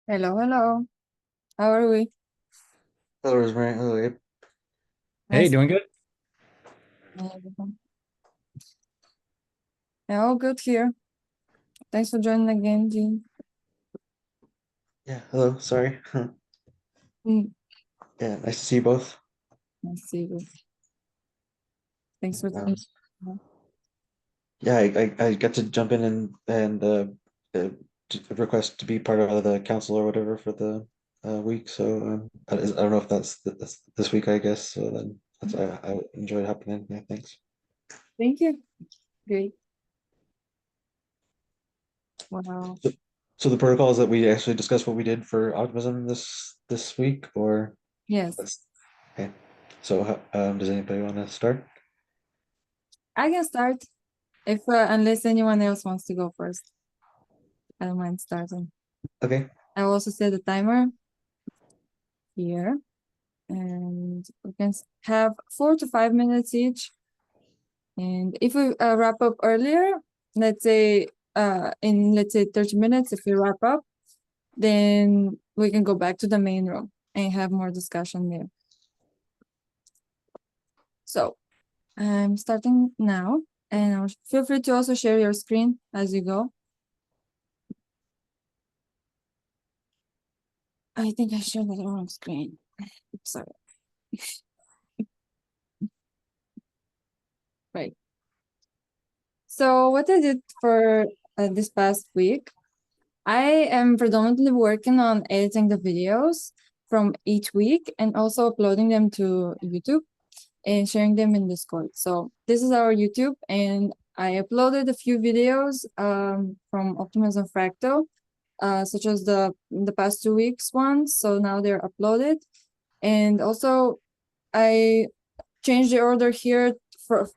Hello, hello. How are we? Hello, Rosemary. Hello, Abe. Hey, Nice. doing good? Yeah, all good here. Thanks for joining again, Jean. Yeah, hello. Sorry. Mm, Yeah, nice to see you both. nice to see you. Thanks for Um, joining. yeah, I got to jump in and uh, request to be part of the council or whatever for the week. So I don't know if that's this week, I guess. So then I enjoyed hopping in. Yeah, thanks. Thank you. Great. Wow. So, so the protocol is that we actually discuss what we did for optimism this week, or Yes, that's okay. So does anybody want to start? I can start if unless anyone else wants to go first. I don't mind starting. Okay. I will also set the timer here, and we can have 4 to 5 minutes each. And if we wrap up earlier, let's say in 30 minutes, if we wrap up, then we can go back to the main room and have more discussion there. So I'm starting now, and feel free to also share your screen as you go. I think I shared the wrong screen. Sorry. Right. So what I did for this past week, I am predominantly working on editing the videos from each week and also uploading them to YouTube and sharing them in Discord. So this is our YouTube, and I uploaded a few videos from Optimism Fractal, such as the past 2 weeks ones. So now they're uploaded, and also I changed the order here for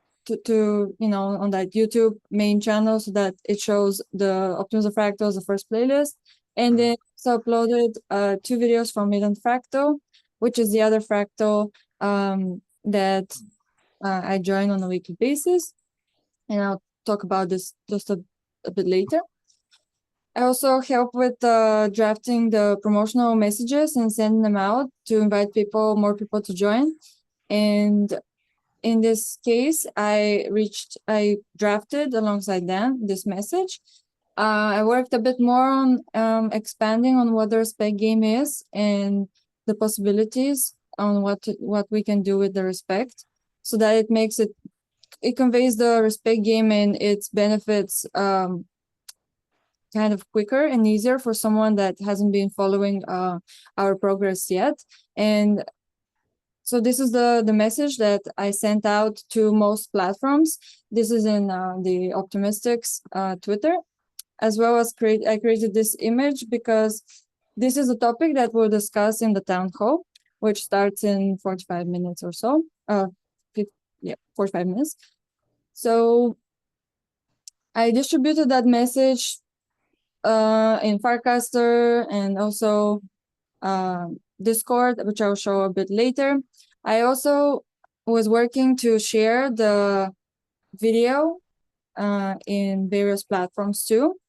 to on that YouTube main channel so that it shows the Optimism Fractal as the first playlist, and then also uploaded 2 videos from Midland Fractal, which is the other fractal that I join on a weekly basis, and I'll talk about this just a bit later. I also help with drafting the promotional messages and sending them out to invite more people to join. And in this case, I drafted alongside them this message. I worked a bit more on expanding on what the respect game is and the possibilities on what we can do with the respect, so that it conveys the respect game and its benefits kind of quicker and easier for someone that hasn't been following our progress yet. And so this is the message that I sent out to most platforms. This is in the Optimistics Twitter, as well as I created this image because this is a topic that we'll discuss in the town hall, which starts in 45 minutes or so. 45 minutes. So I distributed that message in Farcaster and also Discord, which I'll show a bit later. I also was working to share the video in various platforms too.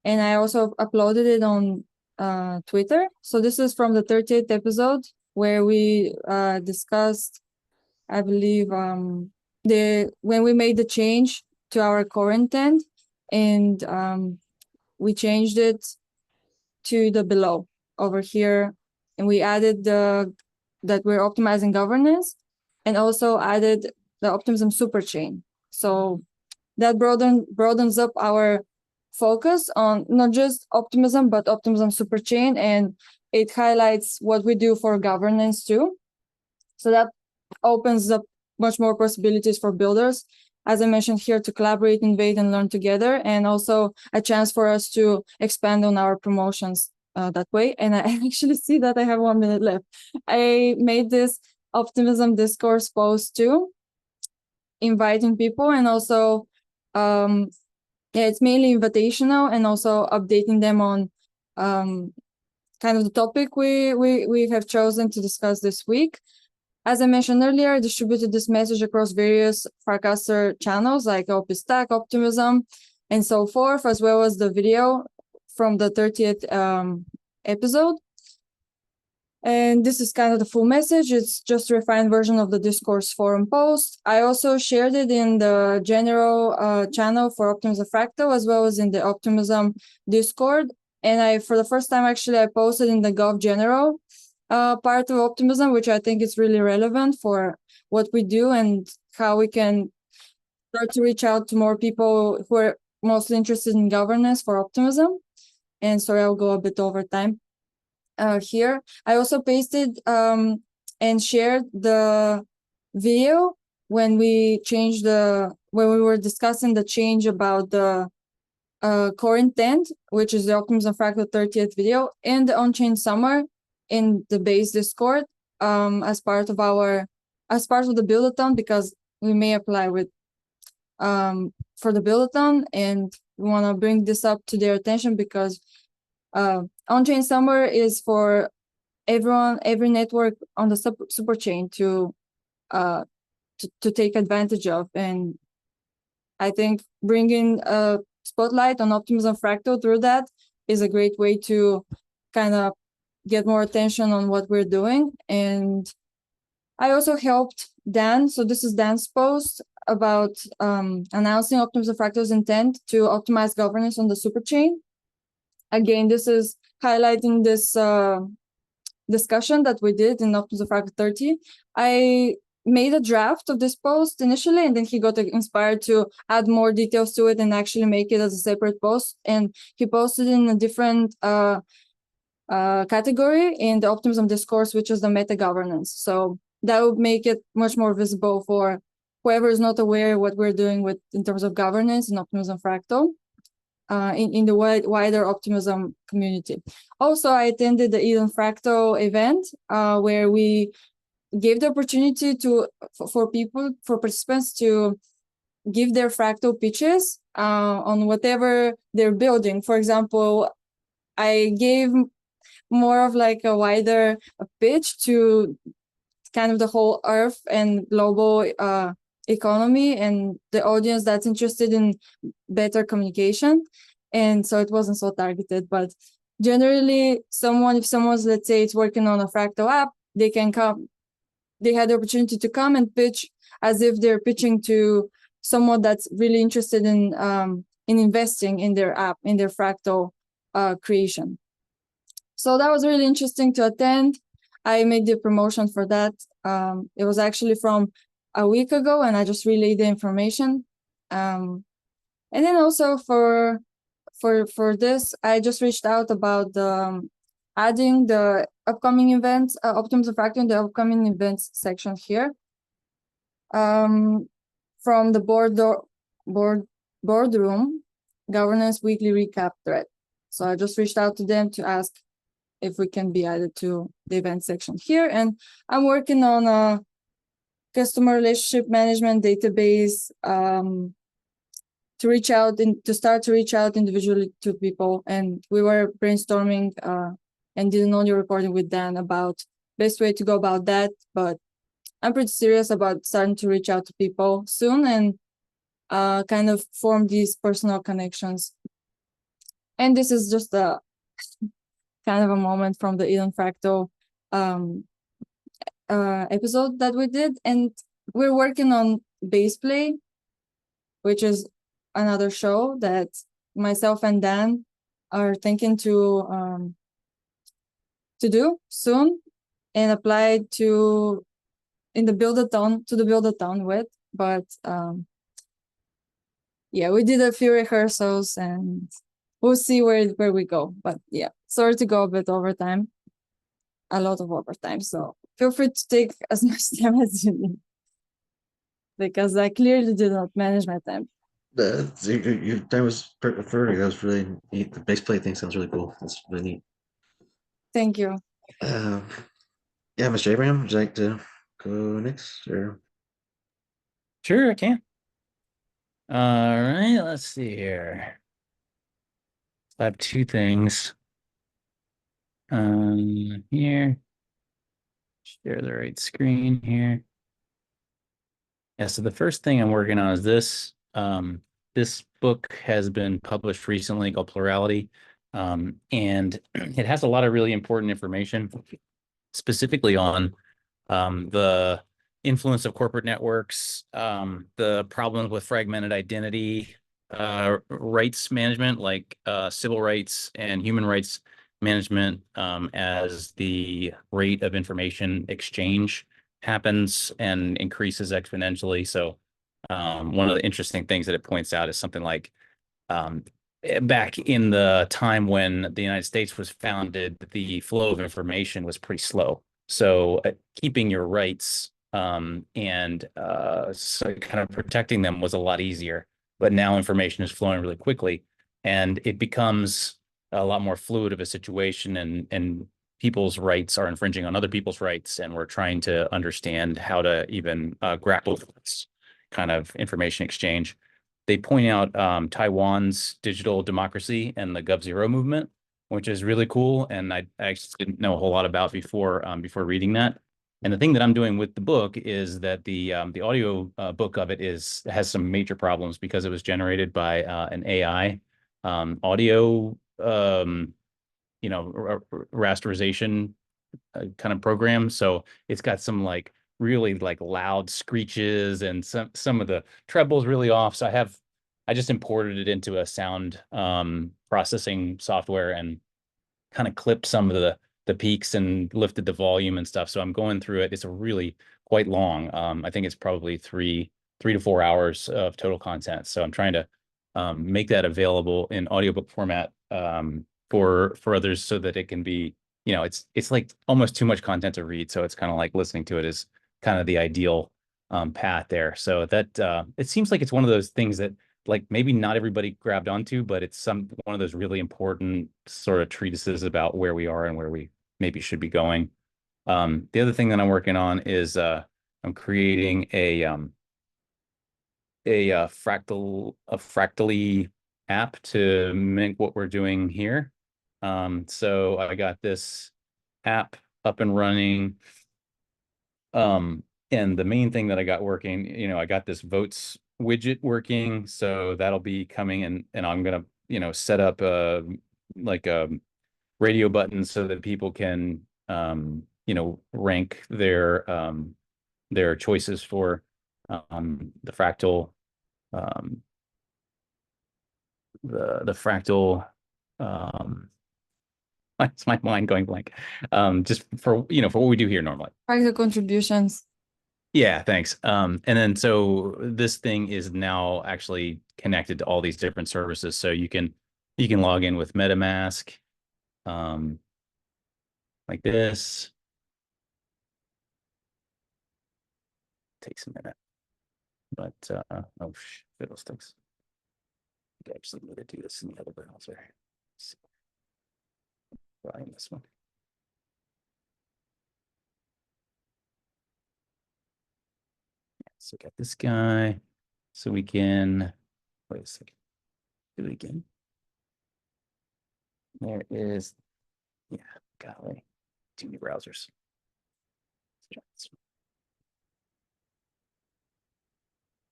And I also uploaded it on Twitter. So this is from the 30th episode where we discussed, I believe, when we made the change to our core intent, and we changed it to the below over here, and we added that we're optimizing governance, and also added the optimism superchain. So that broadens up our focus on not just optimism but optimism superchain, and it highlights what we do for governance too. So that opens up much more possibilities for builders, as I mentioned here, to collaborate, innovate, and learn together, and also a chance for us to expand on our promotions that way. And I actually see that I have 1 minute left. I made this optimism discourse post too, inviting people, and also yeah, it's mainly invitational, and also updating them on kind of the topic we have chosen to discuss this week. As I mentioned earlier, I distributed this message across various Farcaster channels like OpStack, Optimism, and so forth, as well as the video from the 30th episode. And this is kind of the full message. It's just a refined version of the discourse forum post. I also shared it in the general channel for Optimism Fractal, as well as in the Optimism Discord. And for the first time, actually, I posted in the Gov General part of Optimism, which I think is really relevant for what we do and how we can start to reach out to more people who are mostly interested in governance for Optimism. And sorry, I'll go a bit over time. Here, I also pasted and shared the video when we were discussing the change about the core intent, which is the Optimism Fractal 30th video, and the on-chain summer in the base Discord as part of the build-a-thon, because we may apply for the build-a-thon, and we want to bring this up to their attention because on-chain summer is for every network on the super chain to take advantage of. And I think bringing a spotlight on Optimism Fractal through that is a great way to kind of get more attention on what we're doing. And I also helped Dan. So this is Dan's post about announcing Optimism Fractal's intent to optimize governance on the superchain. Again, this is highlighting this discussion that we did in Optimism Fractal 30. I made a draft of this post initially, and then he got inspired to add more details to it and actually make it as a separate post. And he posted in a different category in the Optimism discourse, which is the meta governance. So that would make it much more visible for whoever is not aware what we're doing in terms of governance in Optimism Fractal. In the wider Optimism community. Also, I attended the Eden Fractal event where we gave the opportunity for participants to give their fractal pitches on whatever they're building. For example, I gave more of like a wider pitch to kind of the whole Earth and global economy and the audience that's interested in better communication. And so it wasn't so targeted, but generally if someone's, let's say, it's working on a fractal app, they had the opportunity to come and pitch as if they're pitching to someone that's really interested in investing in their app, in their fractal creation. So that was really interesting to attend. I made the promotion for that. It was actually from a week ago, and I just relayed the information. And then also for this, I just reached out about adding the upcoming events, Optimism Fractal in the upcoming events section here. From the boardroom governance weekly recap thread. So I just reached out to them to ask if we can be added to the event section here. And I'm working on a customer relationship management database to start to reach out individually to people. And we were brainstorming and did an audio recording with Dan about best way to go about that. But I'm pretty serious about starting to reach out to people soon and kind of form these personal connections. And this is just a kind of a moment from the Eden Fractal episode that we did. And we're working on Base Play, which is another show that myself and Dan are thinking to do soon and apply to the build-a-thon with. But yeah, we did a few rehearsals and we'll see where we go. But yeah, sorry to go a bit overtime, a lot of overtime. So feel free to take as much time as you need, because I clearly did not manage my time. Your time was perfect. That was really neat. The base play thing sounds really cool. That's really neat. Thank you. Yeah, Mr. Abraham, would you like to go next? Or Sure, I can. All right, let's see here. I have two things. Here. Share the right screen here. Yeah, so the first thing I'm working on is this. This book has been published recently called Plurality. And it has a lot of really important information, specifically on the influence of corporate networks, the problems with fragmented identity, rights management, like civil rights and human rights management, as the rate of information exchange happens and increases exponentially. So one of the interesting things that it points out is something like um, back in the time when the United States was founded, the flow of information was pretty slow. So keeping your rights and so kind of protecting them was a lot easier. But now information is flowing really quickly, and it becomes a lot more fluid of a situation, and people's rights are infringing on other people's rights, and we're trying to understand how to even grapple with this kind of information exchange. They point out Taiwan's digital democracy and the Gov0 movement, which is really cool, and I actually didn't know a whole lot about before reading that. And the thing that I'm doing with the book is that the audio book of it has some major problems because it was generated by an AI audio rasterization kind of program. So it's got some like really like loud screeches and some of the trebles really off. So I just imported it into a sound processing software and kind of clipped some of the peaks and lifted the volume and stuff. So I'm going through it. It's a really quite long. I think it's probably three to 4 hours of total content. So I'm trying to make that available in audiobook format for others so that it can be, it's like almost too much content to read. So it's kind of like listening to it is kind of the ideal path there. So that it seems like it's one of those things that like maybe not everybody grabbed onto, but it's one of those really important sort of treatises about where we are and where we maybe should be going. The other thing that I'm working on is I'm creating a fractally app to mimic what we're doing here. So I got this app up and running. And the main thing that I got working, I got this votes widget working, so that'll be coming and I'm gonna, set up like a radio button so that people can rank their choices for the fractal the fractal it's my mind going blank. Just for what we do here normally. Practical contributions. Yeah, thanks. And then so this thing is now actually connected to all these different services. So you can log in with MetaMask, like this. Takes a minute, but oh fiddlesticks. I actually need to do this in the other browser. Let's see. Trying this one. So got this guy. So we can wait a second. Do it again. There is, yeah, golly, too many browsers.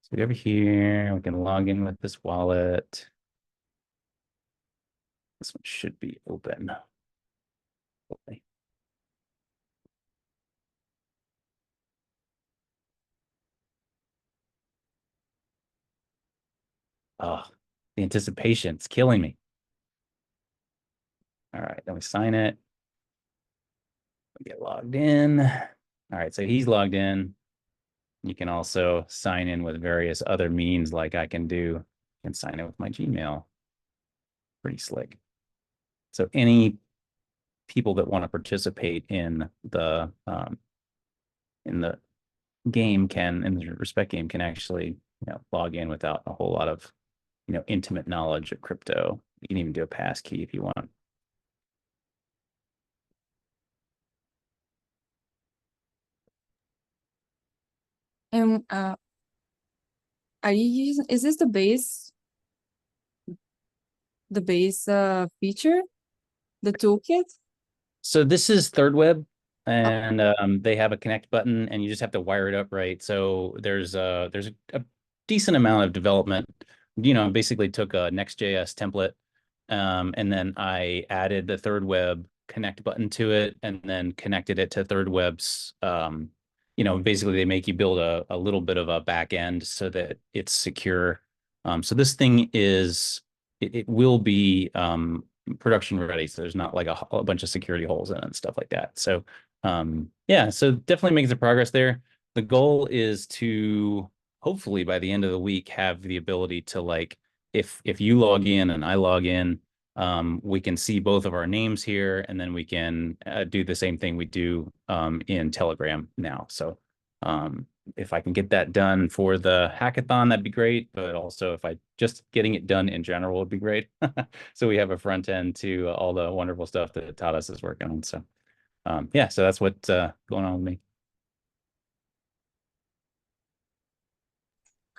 So over here, we can log in with this wallet. This one should be open. Okay. Oh, the anticipation, it's killing me. All right, then we sign it. We get logged in. All right, so he's logged in. You can also sign in with various other means like I can do and sign in with my Gmail. Pretty slick. So any people that want to participate in the game in the respect game can actually log in without a whole lot of intimate knowledge of crypto. You can even do a pass key if you want. And are you using, is this the base feature, the toolkit? So this is Third Web, and they have a connect button, and you just have to wire it up right. So there's a decent amount of development. Basically took a Next.js template And then I added the Third Web connect button to it and then connected it to Third Web's, basically they make you build a little bit of a back end so that it's secure. So this thing it will be production ready. So there's not like a bunch of security holes in it and stuff like that. So yeah, so definitely making some progress there. The goal is to hopefully by the end of the week have the ability to like, if you log in and I log in, we can see both of our names here, and then we can do the same thing we do in Telegram now. So if I can get that done for the hackathon, that'd be great. But also if I just getting it done in general would be great. So we have a front end to all the wonderful stuff that Tadas is working on. So yeah, so that's what's going on with me.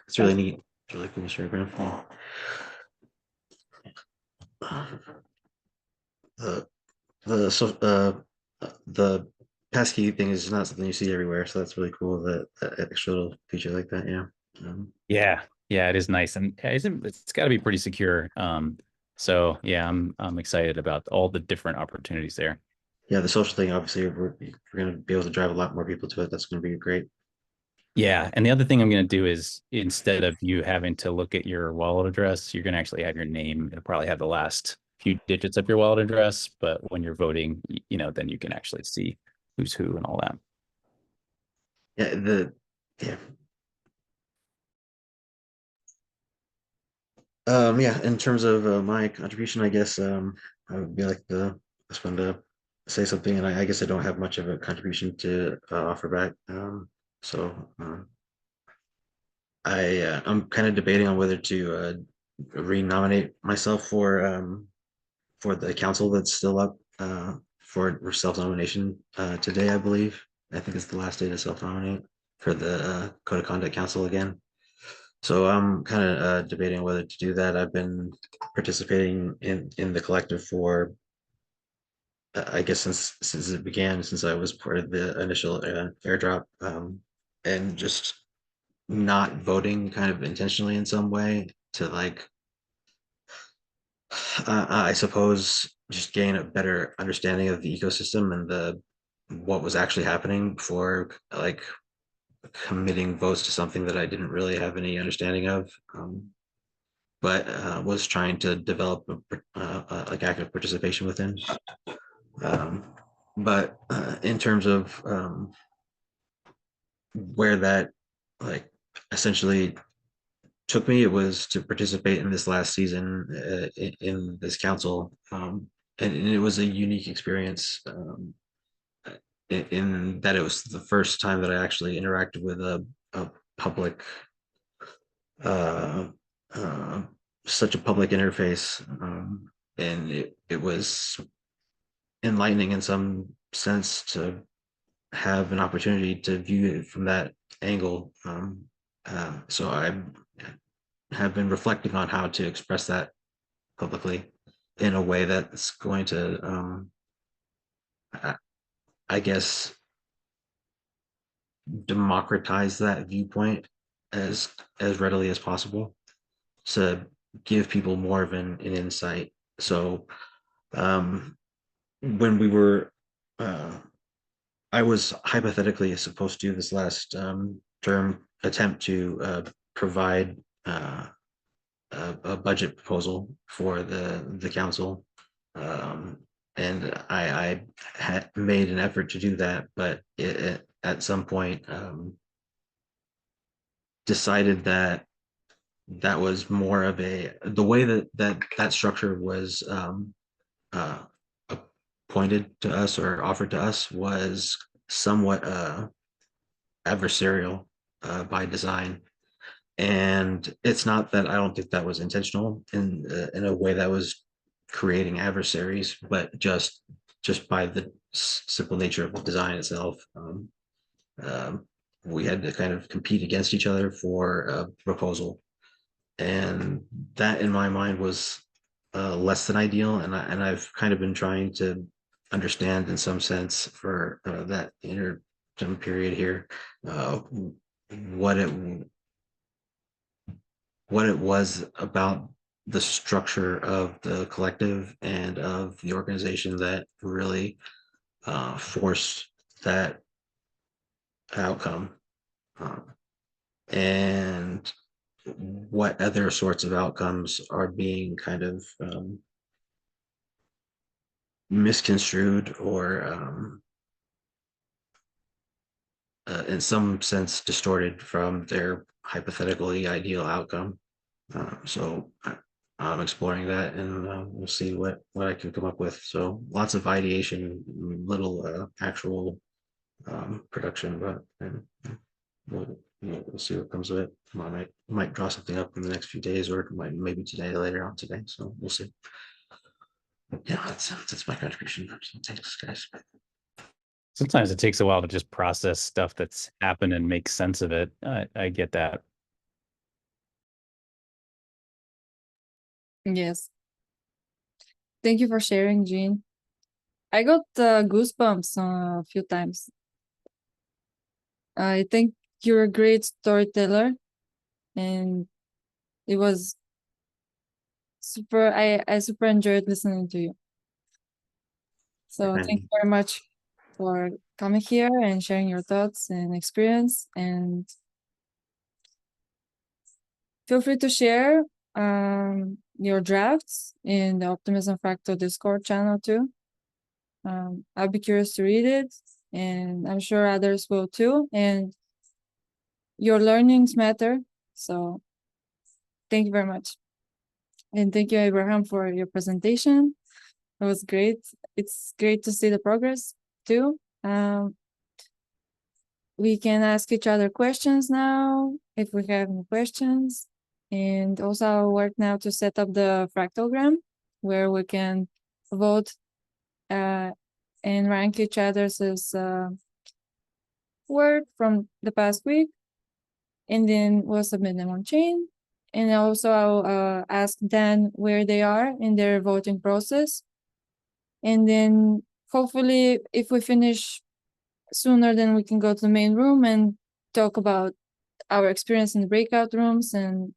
It's really neat. It's really cool, Mr. Graham. The passkey thing is not something you see everywhere, so that's really cool that extra little feature like that. Yeah. Yeah, yeah, it is nice, and it's got to be pretty secure. So yeah, I'm excited about all the different opportunities there. Yeah, the social thing, obviously, we're going to be able to drive a lot more people to it. That's going to be great. Yeah, and the other thing I'm going to do is instead of you having to look at your wallet address, you're going to actually have your name. It'll probably have the last few digits of your wallet address, but when you're voting, then you can actually see who's who and all that. Yeah, yeah. Yeah, in terms of my contribution, I guess I would be like the first one to say something, and I guess I don't have much of a contribution to offer back. So I'm kind of debating on whether to renominate myself for the council that's still up for self-nomination today, I believe. I think it's the last day to self-nominate for the Code of Conduct Council again. So I'm kind of debating whether to do that. I've been participating in the collective for I guess since it began, since I was part of the initial airdrop, and just not voting kind of intentionally in some way to like I suppose just gain a better understanding of the ecosystem and the what was actually happening before like committing votes to something that I didn't really have any understanding of. But was trying to develop like active participation within. Um, but in terms of where that like essentially took me, it was to participate in this last season in this council, and it was a unique experience in that it was the first time that I actually interacted with a public uh, uh, such a public interface, and it was enlightening in some sense to have an opportunity to view it from that angle. So I have been reflecting on how to express that publicly in a way that's going to, I guess, democratize that viewpoint as readily as possible to give people more of an insight. So when we were I was hypothetically supposed to this last term attempt to provide a budget proposal for the council, and I had made an effort to do that, but at some point decided that that was more of the way that structure was uh, appointed to us or offered to us was somewhat adversarial by design. And it's not that I don't think that was intentional in a way that was creating adversaries, but just by the simple nature of the design itself, um, we had to kind of compete against each other for a proposal, and that in my mind was less than ideal. And I've kind of been trying to understand in some sense for that interim period here uh, what it what it was about the structure of the collective and of the organization that really force that outcome, and what other sorts of outcomes are being kind of misconstrued or in some sense distorted from their hypothetically ideal outcome. So I'm exploring that, and we'll see what I can come up with. So lots of ideation, little actual production, but we'll see what comes of it. I might draw something up in the next few days, or maybe today, later on today. So we'll see. Yeah, that's my contribution. Thanks, guys. Sometimes it takes a while to just process stuff that's happened and make sense of it. I get that. Yes. Thank you for sharing, Jean. I got goosebumps a few times. I think you're a great storyteller, and it was super. I super enjoyed listening to you. So thank you very much for coming here and sharing your thoughts and experience. And feel free to share your drafts in the Optimism Fractal Discord channel too. I'll be curious to read it, and I'm sure others will too. And your learnings matter. So thank you very much. And thank you, Abraham, for your presentation. It was great. It's great to see the progress too. We can ask each other questions now if we have any questions. And also I'll work now to set up the fractalgram where we can vote and rank each other's work from the past week. And then we'll submit them on chain. And also I'll ask Dan where they are in their voting process. And then hopefully if we finish sooner, then we can go to the main room and talk about our experience in the breakout rooms and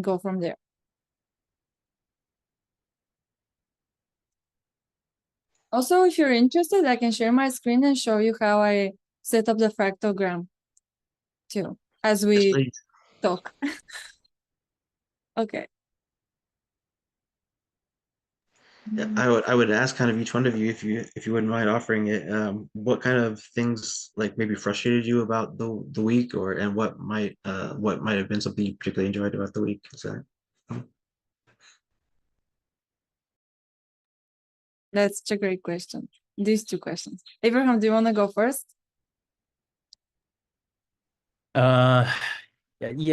go from there. Also, if you're interested, I can share my screen and show you how I set up the fractalgram too, as we talk. Okay. Yeah, I would ask kind of each one of you, if you wouldn't mind offering it, what kind of things like maybe frustrated you about the week, or and what might have been something you particularly enjoyed about the week. Is that That's such a great question. These two questions. Abraham, do you want to go first? Yeah,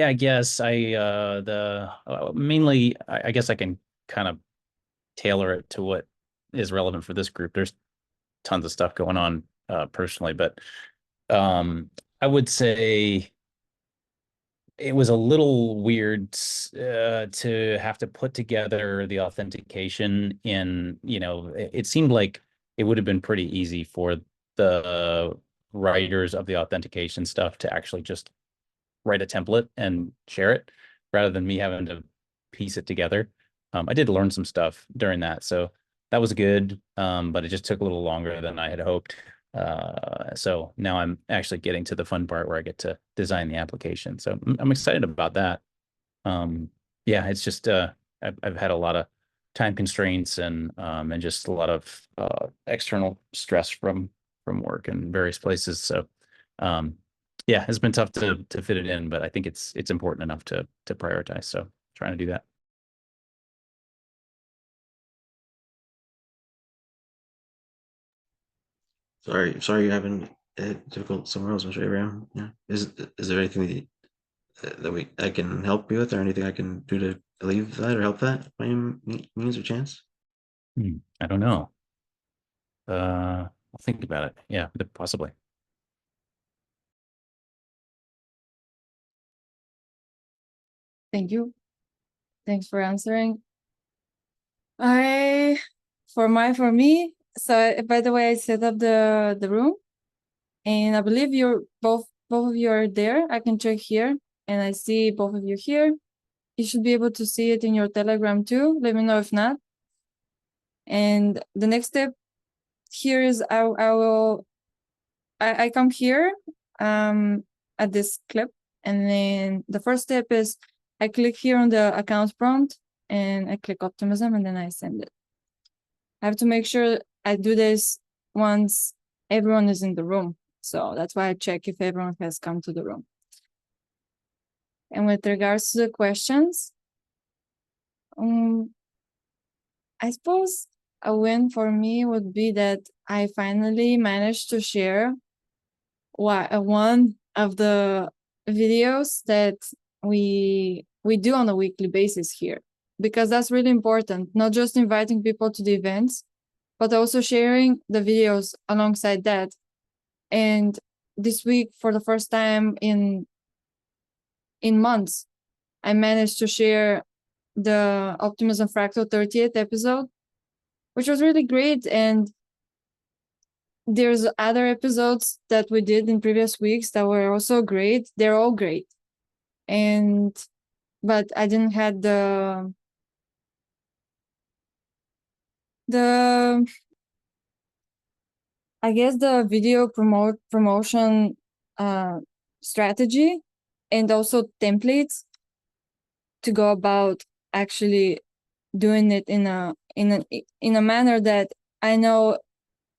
I guess mainly I guess I can kind of tailor it to what is relevant for this group. There's tons of stuff going on personally, but I would say it was a little weird to have to put together the authentication in, it seemed like it would have been pretty easy for the writers of the authentication stuff to actually just write a template and share it rather than me having to piece it together. I did learn some stuff during that, so that was good, but it just took a little longer than I had hoped. So now I'm actually getting to the fun part where I get to design the application. So I'm excited about that. Yeah, it's just I've had a lot of time constraints and just a lot of external stress from work and various places. So yeah, it's been tough to fit it in, but I think it's important enough to prioritize. So trying to do that. sorry you're having difficult somewhere else, Mr. Abraham. Yeah, is there anything that I can help you with, or anything I can do to alleviate that or help that by any means or chance? I don't know. I'll think about it. Yeah, possibly. Thank you. Thanks for answering. For me, so by the way, I set up the room, and I believe you're both of you are there. I can check here, and I see both of you here. you should be able to see it in your Telegram too. Let me know if not. And the next step here is I come here at this clip, and then the first step is I click here on the account prompt and I click optimism, and then I send it. I have to make sure I do this once everyone is in the room. So that's why I check if everyone has come to the room. And with regards to the questions, I suppose a win for me would be that I finally managed to share one of the videos that we do on a weekly basis here, because that's really important. Not just inviting people to the events, but also sharing the videos alongside that. And this week, for the first time in months, I managed to share the Optimism Fractal 30th episode, which was really great. And there's other episodes that we did in previous weeks that were also great. They're all great. But I didn't have I guess the video promotion strategy and also templates to go about actually doing it in a manner that I know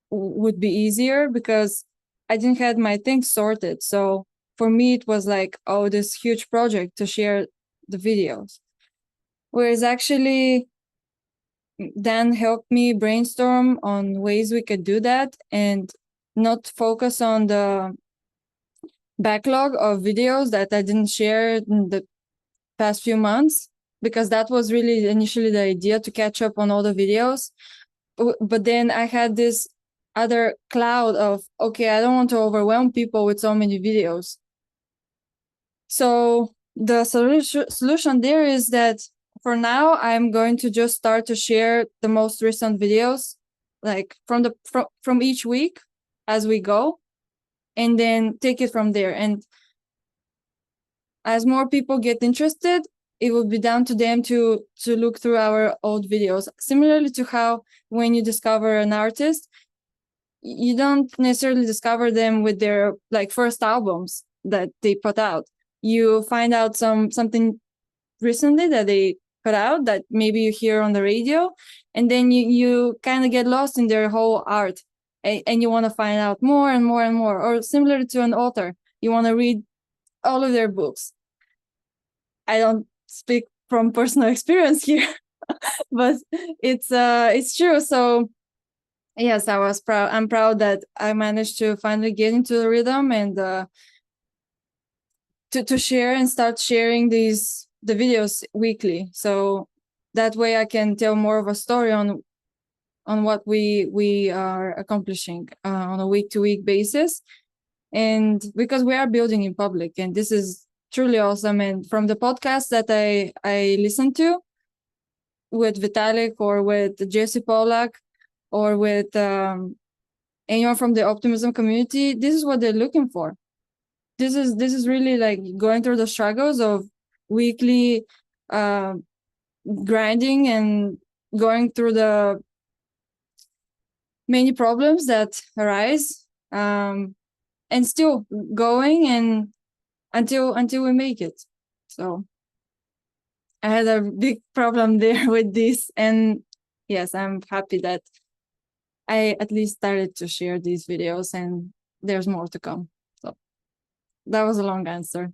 would be easier, because I didn't have my things sorted. So for me, it was like, oh, this huge project to share the videos. Whereas actually Dan helped me brainstorm on ways we could do that and not focus on the backlog of videos that I didn't share in the past few months, because that was really initially the idea, to catch up on all the videos. But then I had this other cloud of, okay, I don't want to overwhelm people with so many videos. So the solution there is that for now, I'm going to just start to share the most recent videos, like from each week as we go, and then take it from there. And as more people get interested, it will be down to them to look through our old videos. Similarly to how when you discover an artist, you don't necessarily discover them with their like first albums that they put out. You find out something recently that they put out that maybe you hear on the radio, and then you kind of get lost in their whole art, and you want to find out more and more and more. Or similar to an author, you want to read all of their books. I don't speak from personal experience here, but it's true. So yes, I was proud. I'm proud that I managed to finally get into the rhythm and to share and start sharing the videos weekly. So that way I can tell more of a story on what we are accomplishing on a week-to-week basis. And because we are building in public, and this is truly awesome. And from the podcast that I listened to with Vitalik or with Jesse Pollack or with anyone from the optimism community, this is what they're looking for. This is really like going through the struggles of weekly grinding and going through the many problems that arise, and still going and until we make it. So I had a big problem there with this, and yes, I'm happy that I at least started to share these videos, and there's more to come. So that was a long answer.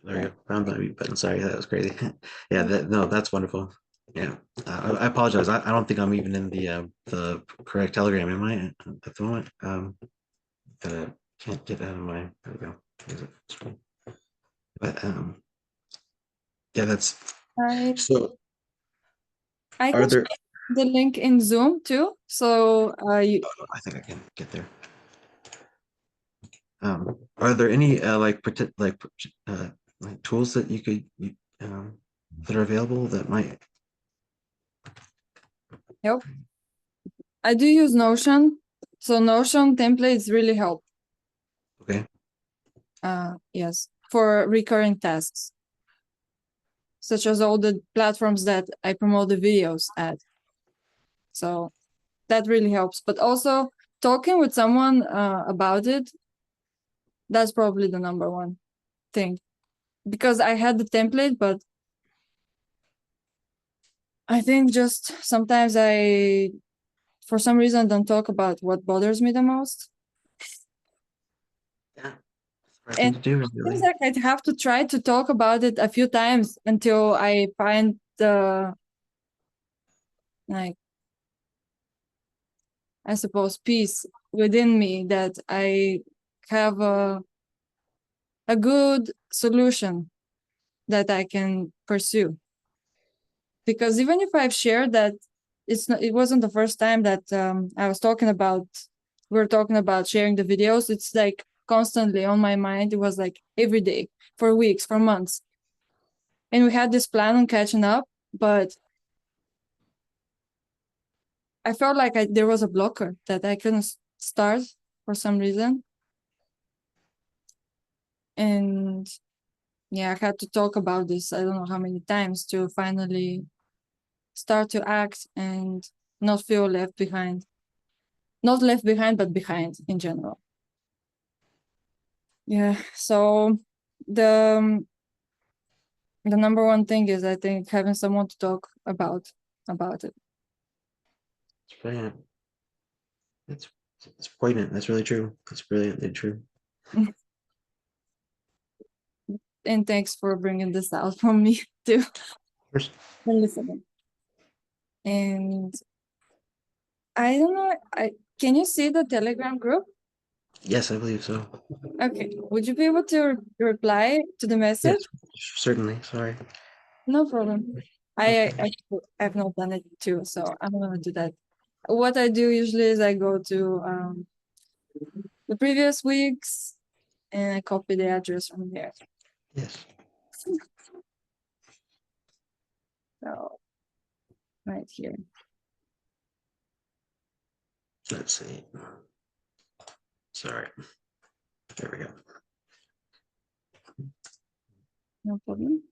There you go. Found my mute button. Sorry, that was crazy. Yeah, that's wonderful. Yeah, I apologize. I don't think I'm even in the correct Telegram. Am I at the moment? Can't get out of my. There we go. But yeah, that's so. I Are can there? share the link in Zoom too. So I think I can get there. Are there any like tools that you could that are available that might help? I do use Notion, so Notion templates really help. Okay. Yes, for recurring tasks, such as all the platforms that I promote the videos at. So that really helps. But also talking with someone about it, that's probably the number one thing. Because I had the template, but I think just sometimes for some reason, don't talk about what bothers me the most. Yeah. Right thing And to do, it seems really. like I'd have to try to talk about it a few times until I find the, like, I suppose, peace within me that I have a good solution that I can pursue. Because even if I've shared that, it wasn't the first time that I was talking about, we were talking about sharing the videos. It's like constantly on my mind. It was like every day for weeks, for months. And we had this plan on catching up, but I felt like there was a blocker that I couldn't start for some reason. And yeah, I had to talk about this, I don't know how many times, to finally start to act and not feel left behind. Not left behind, but behind in general. Yeah, so the number one thing is, I think, having someone to talk about it. It's brilliant. It's poignant. That's really true. That's brilliantly true. And thanks for bringing this out from me too. First, And listening. And I don't know, can you see the Telegram group? yes, I believe so. Okay, would you be able to reply to the message? Yes, certainly. Sorry. No problem. I've not done it too, so I'm gonna do that. What I do usually is I go to the previous weeks and I copy the address from there. Yes. So right here. Let's see. Sorry. There we go. No problem.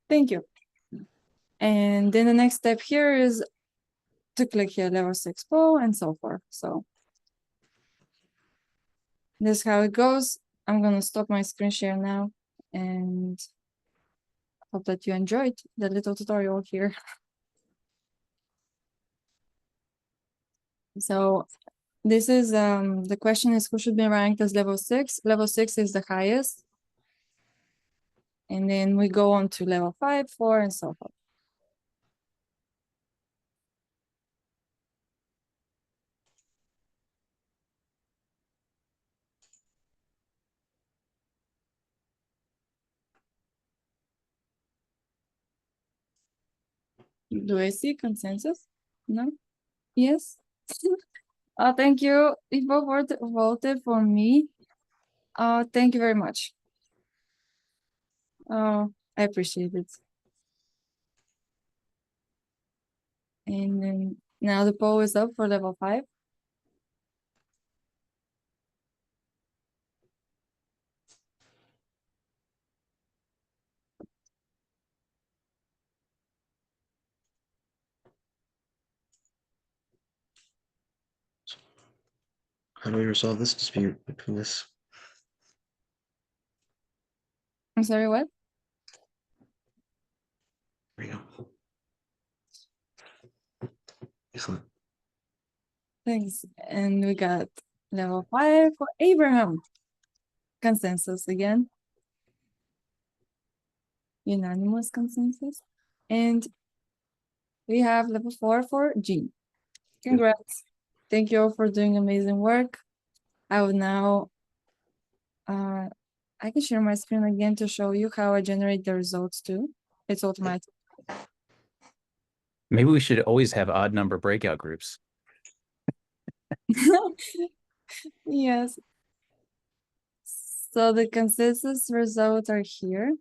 Thank you. And then the next step here is to click here, level 6 poll and so forth. So this is how it goes. I'm gonna stop my screen share now and hope that you enjoyed the little tutorial here. So this is the question is, who should be ranked as level 6? Level 6 is the highest. And then we go on to level 5, 4, and so forth. Do I see consensus? No? Yes? Thank you. People voted for me. Thank you very much. I appreciate it. And then now the poll is up for level 5. How do we resolve this dispute between this? I'm sorry, what? There we go. Excellent. Thanks. And we got level 5 for Abraham. Consensus again. Unanimous consensus. And we have level 4 for Jean. Congrats. Thank you all for doing amazing work. I will now, I can share my screen again to show you how I generate the results too. It's automatic. Maybe we should always have odd number breakout groups. Yes. So the consensus results are here.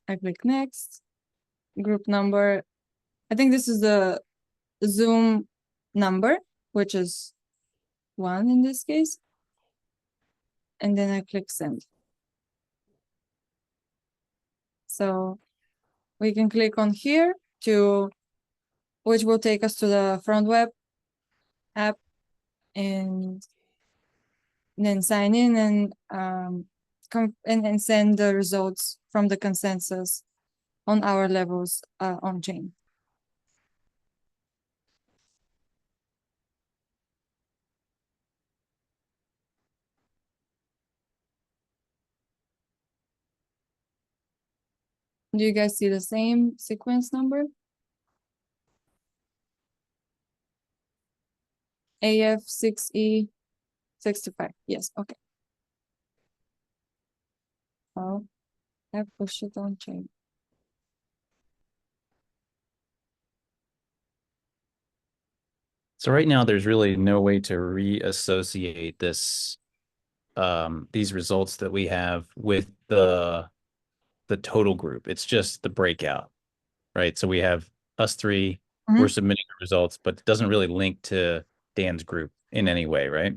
I click next. Group number. I think this is the Zoom number, which is 1 in this case. And then I click send. So we can click on here which will take us to the front web app, and then sign in and send the results from the consensus on our levels on chain. Do you guys see the same sequence number? AF6E65. Yes, okay. Oh, I push it on chain. So right now, there's really no way to reassociate these results that we have with the total group. It's just the breakout, right? So we have us three, we're submitting the results, but it doesn't really link to Dan's group in any way, right?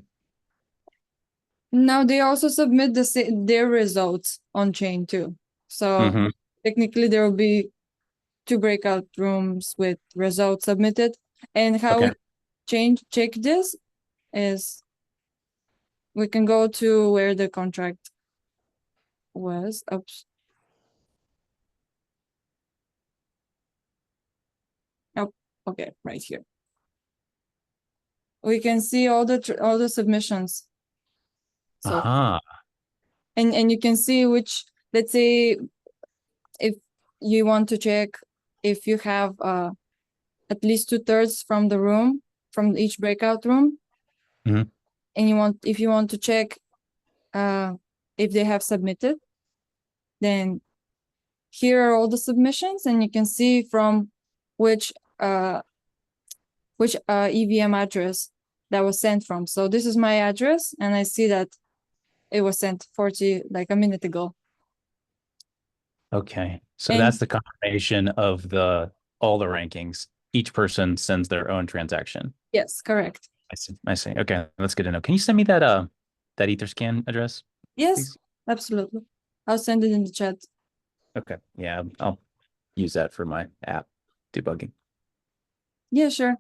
No, they also submit their results on chain too. So technically there will be 2 breakout rooms with results submitted. And how we check this is we can go to where the contract was. Oops. Oh, okay, right here. We can see all the submissions. So and you can see which, let's say, if you want to check if you have at least 2/3 from the room, from each breakout room, and if you want to check if they have submitted, then here are all the submissions, and you can see from which EVM address that was sent from. So this is my address, and I see that it was sent like a minute ago. Okay. So that's the confirmation of all the rankings. Each person sends their own transaction. Yes, correct. I see. Okay, that's good to know. Can you send me that Etherscan address? Yes, please? Absolutely. I'll send it in the chat. Okay. Yeah, I'll use that for my app debugging. Yeah, sure.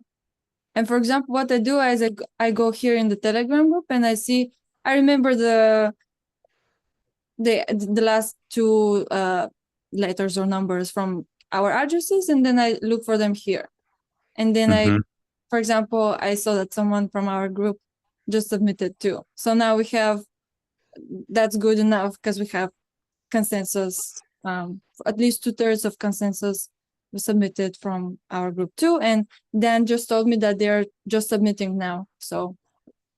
And for example, what I do is I go here in the Telegram group and I remember the last 2 letters or numbers from our addresses, and then I look for them here. And then for example, I saw that someone from our group just submitted too. So now that's good enough because we have consensus, at least 2/3 of consensus was submitted from our group too. And Dan just told me that they're just submitting now. So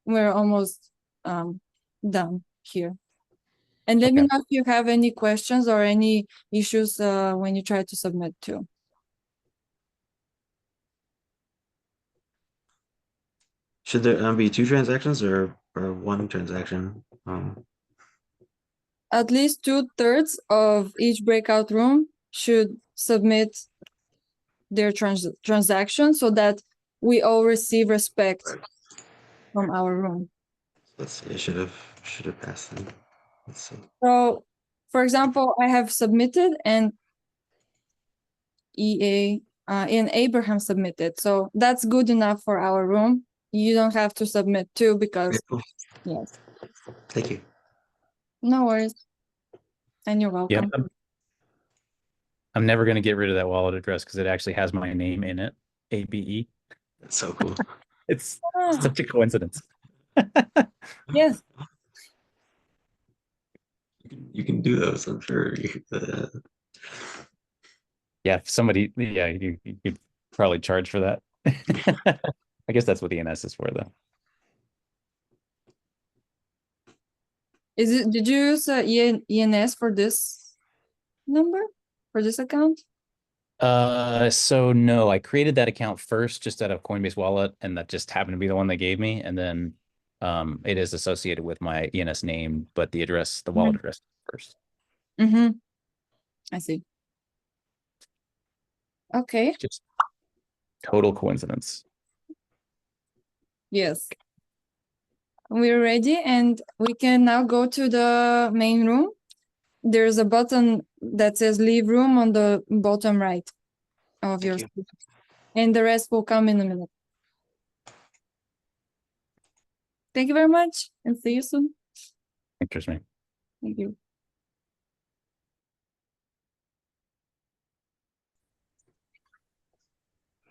we're almost done here. And let me know if you have any questions or any issues when you try to submit too. Should there be 2 transactions or 1 transaction? At least 2/3 of each breakout room should submit their transaction so that we all receive respect from our room. Let's see. I should have passed them. Let's see. So, for example, I have submitted and and Abraham submitted. So that's good enough for our room. You don't have to submit 2 because yes. Thank you. No worries. And you're welcome. Yeah. I'm never going to get rid of that wallet address because it actually has my name in it, ABE. That's so cool. It's such a coincidence. Yes. You can do those, I'm sure. Yeah, if somebody, you could probably charge for that. I guess that's what the ENS is for, though. Did you use ENS for this number, for this account? So no, I created that account first just out of Coinbase Wallet, and that just happened to be the one they gave me. And then it is associated with my ENS name, but the wallet address first. I see. Okay. Just total coincidence. Yes. We're ready and we can now go to the main room. There's a button that says leave room on the bottom right of your Thank you. screen. And the rest will come in a minute. Thank you very much and see you soon. Interesting. Thank you.